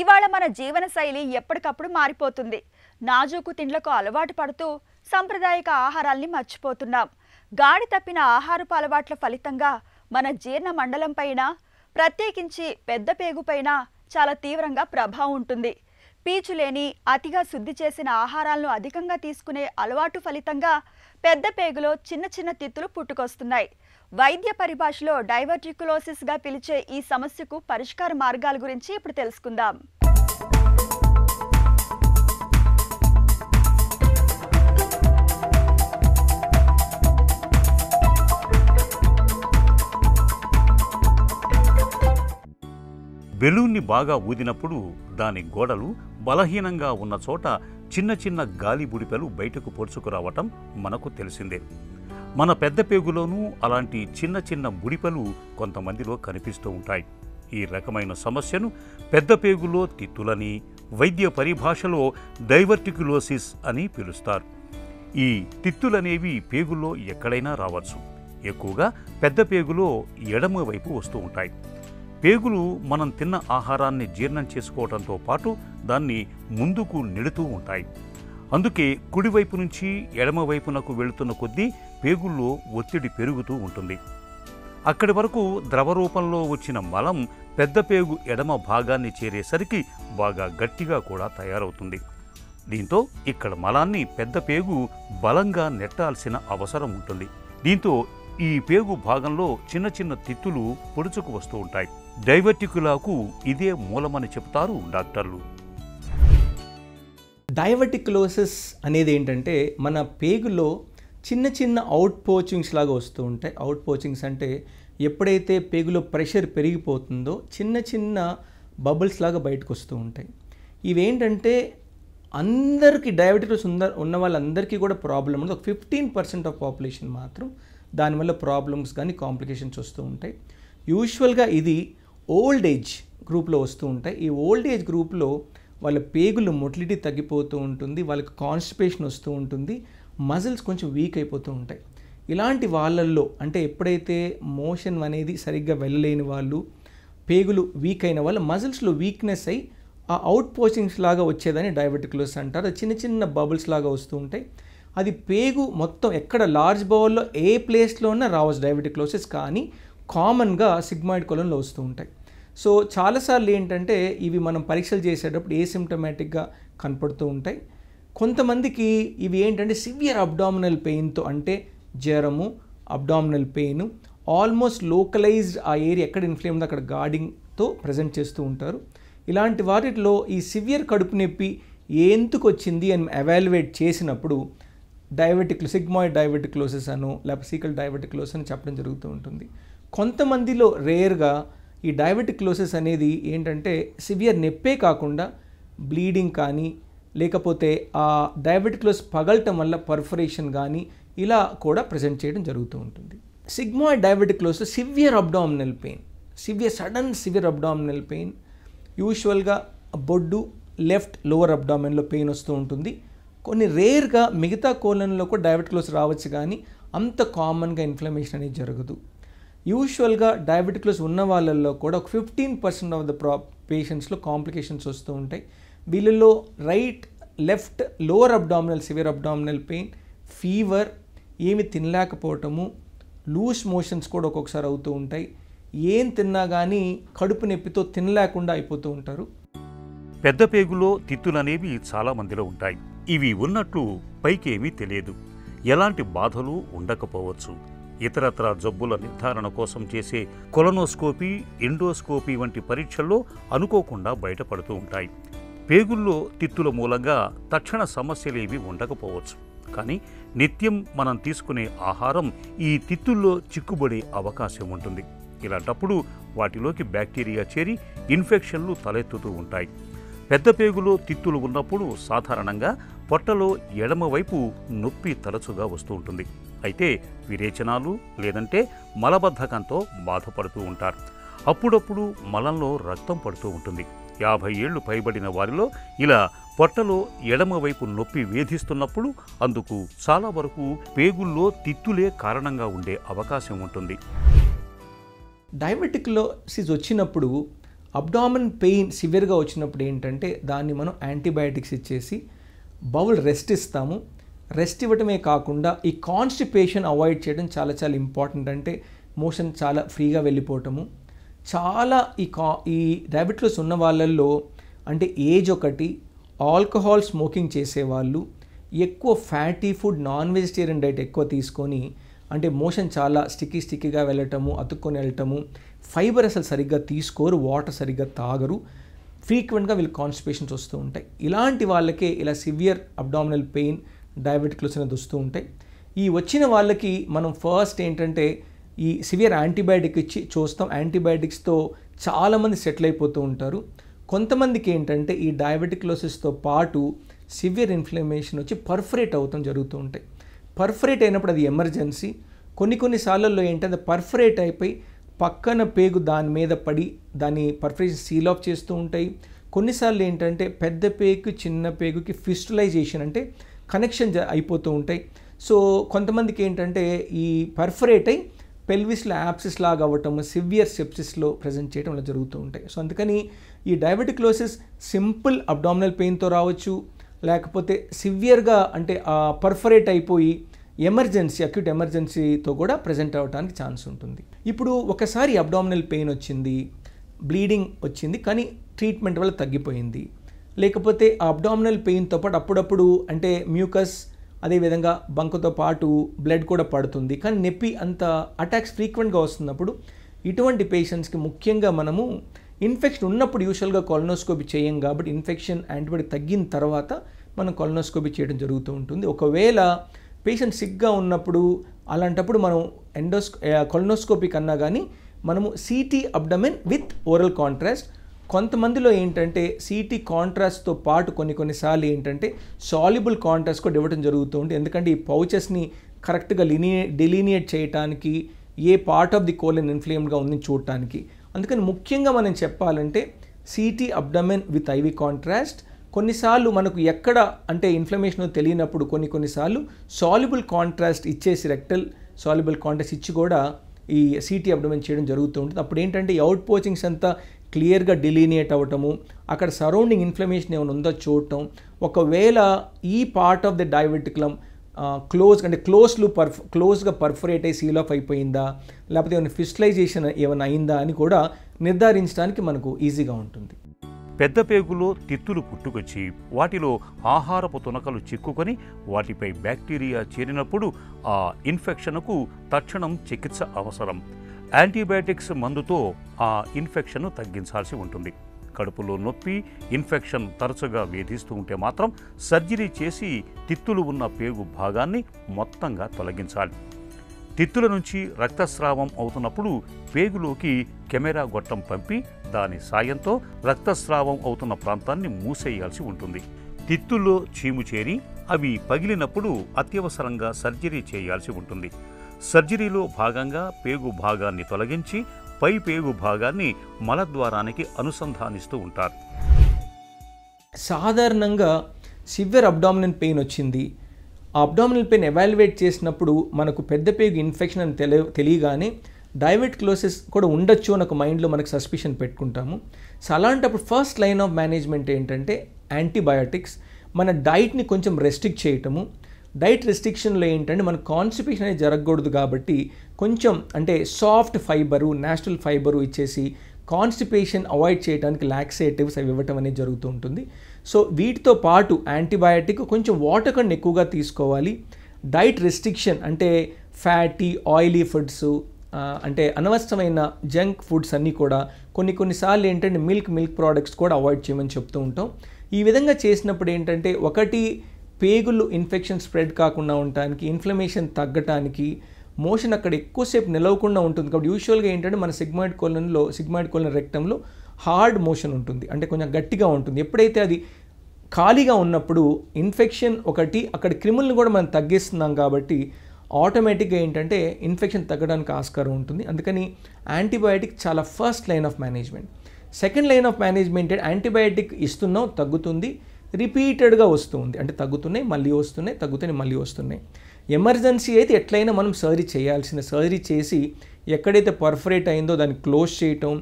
ఇవాళ మన జీవనశైలి ఎప్పటికప్పుడు మారిపోతుంది. నాజూకు తిండ్లకు అలవాటు పడుతూ సాంప్రదాయిక ఆహారాల్ని మర్చిపోతున్నాం. గాడి తప్పిన ఆహారపు అలవాట్ల ఫలితంగా మన జీర్ణ మండలం పైన, ప్రత్యేకించి పెద్ద పేగుపైన చాలా తీవ్రంగా ప్రభావం ఉంటుంది. పీచు లేని అతిగా శుద్ధి చేసిన ఆహారాలను అధికంగా తీసుకునే అలవాటు ఫలితంగా పెద్ద పేగులో చిన్న చిన్న తిత్తులు పుట్టుకొస్తున్నాయి. వైద్య పరిభాషలో డైవర్టిక్యులోసిస్గా పిలిచే ఈ సమస్యకు పరిష్కార మార్గాల గురించి ఇప్పుడు తెలుసుకుందాం. బెలూన్ని బాగా ఊదినప్పుడు దాని గోడలు బలహీనంగా ఉన్న చోట చిన్న చిన్న గాలి బుడిపెలు బయటకు పొడుచుకురావటం మనకు తెలిసిందే. మన పెద్ద పేగులోనూ అలాంటి చిన్న చిన్న బుడిపెలు కొంతమందిలో కనిపిస్తూ ఉంటాయి. ఈ రకమైన సమస్యను పెద్ద పేగులో తిత్తులని, వైద్య పరిభాషలో డైవర్టిక్యులోసిస్ అని పిలుస్తారు. ఈ తిత్తులనేవి పేగుల్లో ఎక్కడైనా రావచ్చు. ఎక్కువగా పెద్ద పేగులో ఎడమ వైపు వస్తూ ఉంటాయి. పేగులు మనం తిన్న ఆహారాన్ని జీర్ణం చేసుకోవడంతో పాటు దాన్ని ముందుకు నెడుతూ ఉంటాయి. అందుకే కుడివైపు నుంచి ఎడమ వైపునకు వెళుతున్న కొద్దీ పేగుల్లో ఒత్తిడి పెరుగుతూ ఉంటుంది. అక్కడి వరకు ద్రవ రూపంలో వచ్చిన మలం పెద్ద పేగు ఎడమ భాగాన్ని చేరేసరికి బాగా గట్టిగా కూడా తయారవుతుంది. దీంతో ఇక్కడ మలాన్ని పెద్ద పేగు బలంగా నెట్టాల్సిన అవసరం ఉంటుంది. దీంతో ఈ పేగు భాగంలో చిన్న చిన్న తిత్తులు పొడుచుకు వస్తూ ఉంటాయి. డైవర్టిక్యులాకు ఇదే మూలమని చెప్తారు డాక్టర్లు. డైవర్టిక్యులోసిస్ అనేది ఏంటంటే మన పేగులో చిన్న చిన్న అవుట్ పోచింగ్స్ లాగా వస్తూ ఉంటాయి. అవుట్ పోచింగ్స్ అంటే ఎప్పుడైతే పేగులో ప్రెషర్ పెరిగిపోతుందో చిన్న చిన్న బబుల్స్ లాగా బయటకు వస్తూ ఉంటాయి. ఇవేంటంటే అందరికీ డయాబెటిక్లోస్ ఉన్న వాళ్ళందరికీ కూడా ప్రాబ్లం ఉంది. ఒక 15% ఆఫ్ పాపులేషన్ మాత్రం దానివల్ల ప్రాబ్లమ్స్ కానీ కాంప్లికేషన్స్ వస్తూ ఉంటాయి. యూజువల్గా ఇది ఓల్డ్ ఏజ్ గ్రూప్లో వస్తూ ఉంటాయి. ఈ ఓల్డ్ ఏజ్ గ్రూప్లో వాళ్ళ పేగులు మొటిలిటీ తగ్గిపోతూ ఉంటుంది, వాళ్ళకి కాన్స్టిపేషన్ వస్తూ ఉంటుంది, మజిల్స్ కొంచెం వీక్ అయిపోతూ ఉంటాయి. ఇలాంటి వాళ్ళల్లో అంటే ఎప్పుడైతే మోషన్ అనేది సరిగ్గా వెళ్ళలేని వాళ్ళు, పేగులు వీక్ అయిన వాళ్ళ మజిల్స్లో వీక్నెస్ అయ్యి ఆ అవుట్ పోచింగ్స్ లాగా వచ్చేదని డయాబెటిక్లోసిస్ అంటారు. అది చిన్న చిన్న బబుల్స్ లాగా వస్తూ ఉంటాయి. అది పేగు మొత్తం ఎక్కడ లార్జ్ బౌల్లో ఏ ప్లేస్లో ఉన్నా రావచ్చు డయాబెటిక్లోసిస్, కానీ కామన్గా సిగ్మాయిడ్ కొలన్లో వస్తూ ఉంటాయి. సో చాలాసార్లు ఏంటంటే ఇవి మనం పరీక్షలు చేసేటప్పుడు ఏసిమ్టమాటిక్గా కనపడుతూ ఉంటాయి. కొంతమందికి ఇవి ఏంటంటే సివియర్ అబ్డామినల్ పెయిన్తో, అంటే జ్వరము, అబ్డామినల్ పెయిన్, ఆల్మోస్ట్ లోకలైజ్డ్ ఆ ఏరియా ఎక్కడ ఇన్ఫ్లేమ్ ఉందో అక్కడ గార్డింగ్తో ప్రజెంట్ చేస్తూ ఉంటారు. ఇలాంటి వాటిలో ఈ సివియర్ కడుపు నొప్పి ఎందుకు వచ్చింది అని ఎవాల్యుయేట్ చేసినప్పుడు సిగ్మాయిడ్ డయాబెటిక్లోసిస్ అనో లేకపోతే సీకల్ డయాబెటిక్లోసిస్ అని చెప్పడం జరుగుతూ ఉంటుంది. కొంతమందిలో రేర్గా ఈ డయాబెటిక్లోసిస్ అనేది ఏంటంటే సివియర్ నొప్పే కాకుండా బ్లీడింగ్ కానీ లేకపోతే ఆ డయాబెటిక్లోసిస్ పగలటం వల్ల పర్ఫరేషన్ కానీ ఇలా కూడా ప్రజెంట్ చేయడం జరుగుతూ ఉంటుంది. Sigmoid diverticulosis severe abdominal pain, severe abdominal pain, యూజువల్గా బొడ్డు లెఫ్ట్ లోవర్ అబ్డామిన్లో పెయిన్ వస్తూ ఉంటుంది. కొన్ని రేర్గా మిగతా కోలన్లో కూడా డయాబెటిక్లోసిస్ రావచ్చు, కానీ అంత కామన్గా ఇన్ఫ్లమేషన్ అనేది జరగదు. యూజువల్గా డయాబెటిక్లోసిస్ ఉన్న వాళ్ళల్లో కూడా ఒక 15% ఆఫ్ ద పేషెంట్స్లో కాంప్లికేషన్స్ వస్తూ ఉంటాయి. వీళ్ళలో right left lower abdominal severe abdominal pain, fever, ఏమి తినలేకపోవటము, లూజ్ మోషన్స్ కూడా ఒక్కొక్కసారి అవుతూ ఉంటాయి. ఏం తిన్నా కానీ కడుపు నొప్పితో తినలేకుండా అయిపోతూ ఉంటారు. పెద్ద పేగులో తిత్తులనేవి చాలా మందిలో ఉంటాయి. ఇవి ఉన్నట్లు పైకేమీ తెలియదు, ఎలాంటి బాధలు ఉండకపోవచ్చు. ఇతరత్ర జబ్బుల నిర్ధారణ కోసం చేసే కొలనోస్కోపీ, ఎండోస్కోపీ వంటి పరీక్షల్లో అనుకోకుండా బయటపడుతూ ఉంటాయి. పేగుల్లో తిత్తుల మూలంగా తక్షణ సమస్యలేవి ఉండకపోవచ్చు, కానీ నిత్యం మనం తీసుకునే ఆహారం ఈ తిత్తుల్లో చిక్కుబడే అవకాశం ఉంటుంది. ఇలాంటప్పుడు వాటిలోకి బ్యాక్టీరియా చేరి ఇన్ఫెక్షన్లు తలెత్తుతూ ఉంటాయి. పెద్ద పేగులో తిత్తులు ఉన్నప్పుడు సాధారణంగా పొట్టలో ఎడమవైపు నొప్పి తరచుగా వస్తూ ఉంటుంది. అయితే విరేచనాలు లేదంటే మలబద్ధకంతో బాధపడుతూ ఉంటారు. అప్పుడప్పుడు మలంలో రక్తం పడుతూ ఉంటుంది. 50 ఏళ్లు పైబడిన వారిలో ఇలా పొట్టలో ఎడమవైపు నొప్పి వేధిస్తున్నప్పుడు అందుకు చాలా వరకు పేగుల్లో తిత్తులే కారణంగా ఉండే అవకాశం ఉంటుంది. డయాబెటిక్లోసిస్ వచ్చినప్పుడు అబ్డామిన్ పెయిన్ సివియర్గా వచ్చినప్పుడు ఏంటంటే దాన్ని మనం యాంటీబయాటిక్స్ ఇచ్చేసి బౌల్ రెస్ట్ ఇస్తాము. రెస్ట్ ఇవ్వటమే కాకుండా ఈ కాన్స్టిపేషన్ అవాయిడ్ చేయడం చాలా చాలా ఇంపార్టెంట్. అంటే మోషన్ చాలా ఫ్రీగా వెళ్ళిపోవటము. చాలా ఈ డయాబెటిస్ ఉన్న వాళ్ళల్లో అంటే ఏజ్ ఒకటి, ఆల్కహాల్ స్మోకింగ్ చేసేవాళ్ళు, ఎక్కువ fatty food, non vegetarian diet ఎక్కువ తీసుకొని అంటే మోషన్ చాలా స్టిక్కీగా వెళ్ళటము, అతుక్కొని వెళ్ళటము, ఫైబర్ అసలు సరిగ్గా తీసుకోరు, వాటర్ సరిగ్గా తాగరు, ఫ్రీక్వెంట్గా వీళ్ళు కాన్స్టిపేషన్స్ వస్తూ ఉంటాయి. ఇలాంటి వాళ్ళకే ఇలా సివియర్ అబ్డామినల్ పెయిన్, డయాబెటిక్స్ అనేది వస్తూ ఉంటాయి. ఈ వచ్చిన వాళ్ళకి మనం ఫస్ట్ ఏంటంటే ఈ సివియర్ యాంటీబయాటిక్ ఇచ్చి చూస్తాం. యాంటీబయాటిక్స్తో చాలామంది సెటిల్ అయిపోతూ ఉంటారు. కొంతమందికి ఏంటంటే ఈ డయాబెటిక్లోసిస్తో పాటు సివియర్ ఇన్ఫ్లమేషన్ వచ్చి పర్ఫరేట్ అవుతాం జరుగుతూ ఉంటాయి. పర్ఫరేట్ అయినప్పుడు అది ఎమర్జెన్సీ. కొన్ని సార్లలో ఏంటంటే పర్ఫరేట్ అయిపోయి పక్కన పేగు దాని మీద పడి దాన్ని పర్ఫరేషన్ సీల్ ఆఫ్ చేస్తూ ఉంటాయి. కొన్నిసార్లు ఏంటంటే పెద్ద పేగు చిన్న పేగుకి ఫిస్టులైజేషన్ అంటే కనెక్షన్ అయిపోతూ ఉంటాయి. సో కొంతమందికి ఏంటంటే ఈ పర్ఫరేట్ అయి పెల్విస్లో యాప్సిస్ లాగా అవ్వటం, సివియర్ సెప్సిస్లో ప్రజెంట్ చేయడం ఇలా జరుగుతూ ఉంటాయి. సో అందుకని ఈ డయాబెటిక్లోసిస్ సింపుల్ అబ్డామినల్ పెయిన్తో రావచ్చు, లేకపోతే సివియర్గా అంటే పర్ఫరేట్ అయిపోయి ఎమర్జెన్సీ, అక్యూట్ ఎమర్జెన్సీతో కూడా ప్రజెంట్ అవ్వడానికి ఛాన్స్ ఉంటుంది. ఇప్పుడు ఒకసారి అబ్డామినల్ పెయిన్ వచ్చింది, బ్లీడింగ్ వచ్చింది, కానీ ట్రీట్మెంట్ వల్ల తగ్గిపోయింది. లేకపోతే ఆ అబ్డామినల్ పెయిన్తో పాటు అప్పుడప్పుడు అంటే మ్యూకస్, అదేవిధంగా బంకుతో పాటు బ్లడ్ కూడా పడుతుంది, కానీ నొప్పి అంత అటాక్స్ ఫ్రీక్వెంట్గా వస్తున్నప్పుడు ఇటువంటి పేషెంట్స్కి ముఖ్యంగా మనము ఇన్ఫెక్షన్ ఉన్నప్పుడు యూజువల్గా కొలనోస్కోపీ చేయం కాబట్టి ఇన్ఫెక్షన్ యాంటీబయాటిక్ తగ్గిన తర్వాత మనం కొలనోస్కోపీ చేయడం జరుగుతూ ఉంటుంది. ఒకవేళ పేషెంట్ సిక్గా ఉన్నప్పుడు అలాంటప్పుడు మనం కొలనోస్కోపీ కన్నా కానీ మనము city abdomen with oral contrast, కొంతమందిలో ఏంటంటే సిటీ కాంట్రాస్ట్తో పాటు కొన్నిసార్లు ఏంటంటే సాల్యుబుల్ కాంట్రాస్ట్ కూడా ఇవ్వడం జరుగుతూ ఉంటుంది. ఎందుకంటే ఈ పౌచెస్ని కరెక్ట్గా డిలీనియేట్ చేయడానికి, ఏ పార్ట్ ఆఫ్ ది కోలన్ ఇన్ఫ్లేమ్డ్గా ఉందని చూడటానికి. అందుకని ముఖ్యంగా మనం చెప్పాలంటే city abdomen with IV contrast. కొన్నిసార్లు మనకు ఎక్కడ అంటే ఇన్ఫ్లమేషన్ తెలియనప్పుడు కొన్నిసార్లు సాల్యుబుల్ కాంట్రాస్ట్ ఇచ్చేసి రెక్టల్ సాల్యుబుల్ కాంట్రాస్ట్ ఇచ్చి కూడా ఈ సిటీ అబ్డమెన్ చేయడం జరుగుతూ ఉంటుంది. అప్పుడు ఏంటంటే ఈ అవుట్ పోచింగ్స్ అంతా క్లియర్గా డిలీనియేట్ అవ్వటము, అక్కడ సరౌండింగ్ ఇన్ఫ్లమేషన్ ఏమైనా ఉందో చూడటం, ఒకవేళ ఈ పార్ట్ ఆఫ్ ది డయాబెటిక్లం క్లోజ్గా పర్ఫరేట్ అయ్యి సీల్ ఆఫ్ అయిపోయిందా, లేకపోతే ఏమైనా ఫిస్టలైజేషన్ ఏమైనా అయిందా అని కూడా నిర్ధారించడానికి మనకు ఈజీగా ఉంటుంది. పెద్ద పేగులో తిత్తులు పుట్టుకొచ్చి వాటిలో ఆహారపు తునకలు చిక్కుకొని వాటిపై బ్యాక్టీరియా చేరినప్పుడు ఆ ఇన్ఫెక్షన్కు తక్షణం చికిత్స అవసరం. యాంటీబయాటిక్స్ మందుతో ఆ ఇన్ఫెక్షన్ను తగ్గించాల్సి ఉంటుంది. కడుపులో నొప్పి, ఇన్ఫెక్షన్ తరచుగా వేధిస్తూ ఉంటే మాత్రం సర్జరీ చేసి తిత్తులు ఉన్న పేగు భాగాన్ని మొత్తంగా తొలగించాలి. తిత్తుల నుంచి రక్తస్రావం అవుతున్నప్పుడు పేగులోకి కెమెరా గొట్టం పంపి దాని సాయంతో రక్తస్రావం అవుతున్న ప్రాంతాన్ని మూసేయాల్సి ఉంటుంది. తిత్తుల్లో చీము చేరి అవి పగిలినప్పుడు అత్యవసరంగా సర్జరీ చేయాల్సి ఉంటుంది. సర్జరీలో భాగంగా పేగు భాగాన్ని తొలగించి పై పేగు భాగాన్ని మలద్వారానికి అనుసంధానిస్తూ ఉంటారు. సాధారణంగా సివియర్ అబ్డామినల్ పెయిన్ వచ్చింది, ఆ అబ్డామినల్ పెయిన్ ఎవాల్యుయేట్ చేసినప్పుడు మనకు పెద్ద పేగు ఇన్ఫెక్షన్ అని తెలియగానే డయాబెటిక్లోసిస్ కూడా ఉండొచ్చు అని ఒక మైండ్లో మనకు సస్పిషన్ పెట్టుకుంటాము. సో అలాంటప్పుడు ఫస్ట్ లైన్ ఆఫ్ మేనేజ్మెంట్ ఏంటంటే యాంటీబయాటిక్స్. మన డైట్ని కొంచెం రెస్ట్రిక్ట్ చేయటము. డైట్ రెస్ట్రిక్షన్లో ఏంటంటే మన కాన్స్టిపేషన్ అనేది జరగకూడదు కాబట్టి కొంచెం అంటే సాఫ్ట్ ఫైబరు, న్యాచురల్ ఫైబరు ఇచ్చేసి కాన్స్టిపేషన్ అవాయిడ్ చేయడానికి లాక్సేటివ్స్ అవి ఇవ్వటం అనేది జరుగుతూ ఉంటుంది. సో వీటితో పాటు యాంటీబయాటిక్ కొంచెం వాటర్ కంటే ఎక్కువగా తీసుకోవాలి. డైట్ రెస్ట్రిక్షన్ అంటే ఫ్యాటీ, ఆయిలీ ఫుడ్స్, అంటే అనవసరమైన జంక్ ఫుడ్స్ అన్నీ కూడా కొన్నిసార్లు ఏంటంటే మిల్క్ ప్రోడక్ట్స్ కూడా అవాయిడ్ చేయమని చెప్తూ ఉంటాం. ఈ విధంగా చేసినప్పుడు ఏంటంటే ఒకటి పేగులు ఇన్ఫెక్షన్ స్ప్రెడ్ కాకుండా ఉండటానికి, ఇన్ఫ్లమేషన్ తగ్గటానికి, మోషన్ అక్కడ ఎక్కువసేపు నిలవకుండా ఉంటుంది. కాబట్టి యూజువల్గా ఏంటంటే మన సిగ్మాయిడ్ కోలన్ రెక్టంలో హార్డ్ మోషన్ ఉంటుంది, అంటే కొంచెం గట్టిగా ఉంటుంది. ఎప్పుడైతే అది ఖాళీగా ఉన్నప్పుడు ఇన్ఫెక్షన్ ఒకటి, అక్కడ క్రిములను కూడా మనం తగ్గిస్తున్నాం కాబట్టి ఆటోమేటిక్గా ఏంటంటే ఇన్ఫెక్షన్ తగ్గడానికి ఆస్కారం ఉంటుంది. అందుకని యాంటీబయాటిక్ చాలా first line of management. Second line of management antibiotic ఇస్తున్నాం, తగ్గుతుంది, రిపీటెడ్గా వస్తుంది, అంటే తగ్గుతున్నాయి మళ్ళీ వస్తున్నాయి, తగ్గుతున్నాయి మళ్ళీ వస్తున్నాయి. ఎమర్జెన్సీ అయితే ఎట్లయినా మనం సర్జరీ చేయాల్సిందే. సర్జరీ చేసి ఎక్కడైతే పర్ఫరేట్ అయిందో దాన్ని క్లోజ్ చేయటం,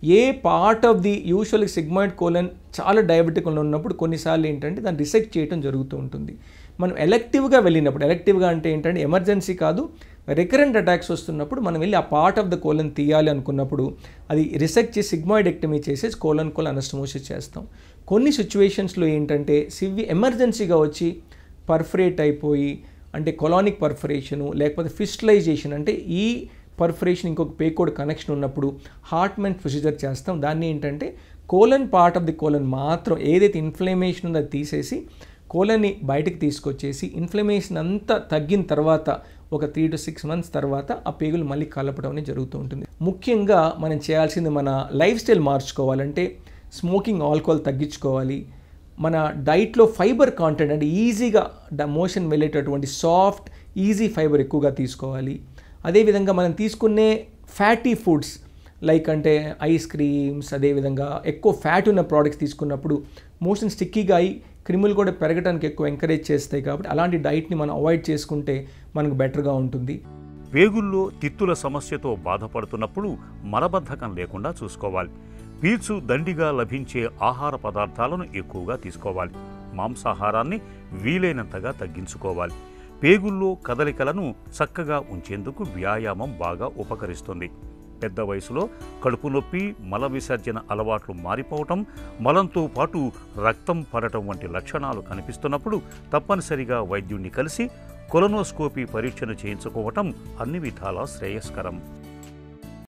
a part of the usual sigmoid colon చాలా డయాబెటిక్ ఉన్నప్పుడు కొన్నిసార్లు ఏంటంటే దాన్ని రిసెక్ట్ చేయడం జరుగుతూ ఉంటుంది. మనం ఎలెక్టివ్గా వెళ్ళినప్పుడు, ఎలెక్టివ్గా అంటే ఏంటంటే ఎమర్జెన్సీ కాదు, రికరెంట్ అటాక్స్ వస్తున్నప్పుడు మనం వెళ్ళి ఆ పార్ట్ ఆఫ్ ద కోలన్ తీయాలి అనుకున్నప్పుడు అది రిసెక్ట్ చేసి సిగ్మాయిడెక్టమీ చేసేసి కోలన్ అనస్టమోసిస్ చేస్తాం. కొన్ని సిచ్యువేషన్స్లో ఏంటంటే ఎమర్జెన్సీగా వచ్చి పర్ఫరేట్ అయిపోయి, అంటే కొలానిక్ పర్ఫరేషను లేకపోతే ఫిస్టలైజేషన్, అంటే ఈ పర్ఫరేషన్ ఇంకొక పేకోడ్ కనెక్షన్ ఉన్నప్పుడు హార్ట్మెంట్ ప్రొసీజర్ చేస్తాం. దాన్ని ఏంటంటే colon part of the colon మాత్రం ఏదైతే ఇన్ఫ్లమేషన్ ఉందో అది తీసేసి కోలన్ని బయటకు తీసుకొచ్చేసి ఇన్ఫ్లమేషన్ అంతా తగ్గిన తర్వాత ఒక 3 to 6 months తర్వాత ఆ పేగులు మళ్ళీ కలపడం అనేది జరుగుతూ ఉంటుంది. ముఖ్యంగా మనం చేయాల్సింది మన లైఫ్ స్టైల్ మార్చుకోవాలంటే స్మోకింగ్, ఆల్కహాల్ తగ్గించుకోవాలి. మన డైట్లో ఫైబర్ కాంటెంట్ అంటే ఈజీగా మోషన్ వెళ్ళేటటువంటి సాఫ్ట్ ఈజీ ఫైబర్ ఎక్కువగా తీసుకోవాలి. అదేవిధంగా మనం తీసుకునే ఫ్యాటీ ఫుడ్స్ లైక్ అంటే ఐస్ క్రీమ్స్, అదేవిధంగా ఎక్కువ ఫ్యాట్ ఉన్న ప్రోడక్ట్స్ తీసుకున్నప్పుడు మోషన్ స్టిక్కీగా అయి క్రిములు కూడా పెరగడానికి ఎక్కువ ఎంకరేజ్ చేస్తాయి. కాబట్టి అలాంటి డైట్ని మనం అవాయిడ్ చేసుకుంటే మనకు బెటర్గా ఉంటుంది. పేగుల్లో తిత్తుల సమస్యతో బాధపడుతున్నప్పుడు మలబద్ధకం లేకుండా చూసుకోవాలి. పీల్చు దండిగా లభించే ఆహార పదార్థాలను ఎక్కువగా తీసుకోవాలి. మాంసాహారాన్ని వీలైనంతగా తగ్గించుకోవాలి. పేగుల్లో కదలికలను చక్కగా ఉంచేందుకు వ్యాయామం బాగా ఉపకరిస్తుంది. పెద్ద వయసులో కడుపు నొప్పి, మల విసర్జన అలవాట్లు మారిపోవటం, మలంతో పాటు రక్తం పడటం వంటి లక్షణాలు కనిపిస్తున్నప్పుడు తప్పనిసరిగా వైద్యుణ్ణి కలిసి కొలనోస్కోపీ పరీక్షను చేయించుకోవటం అన్ని విధాలా శ్రేయస్కరం.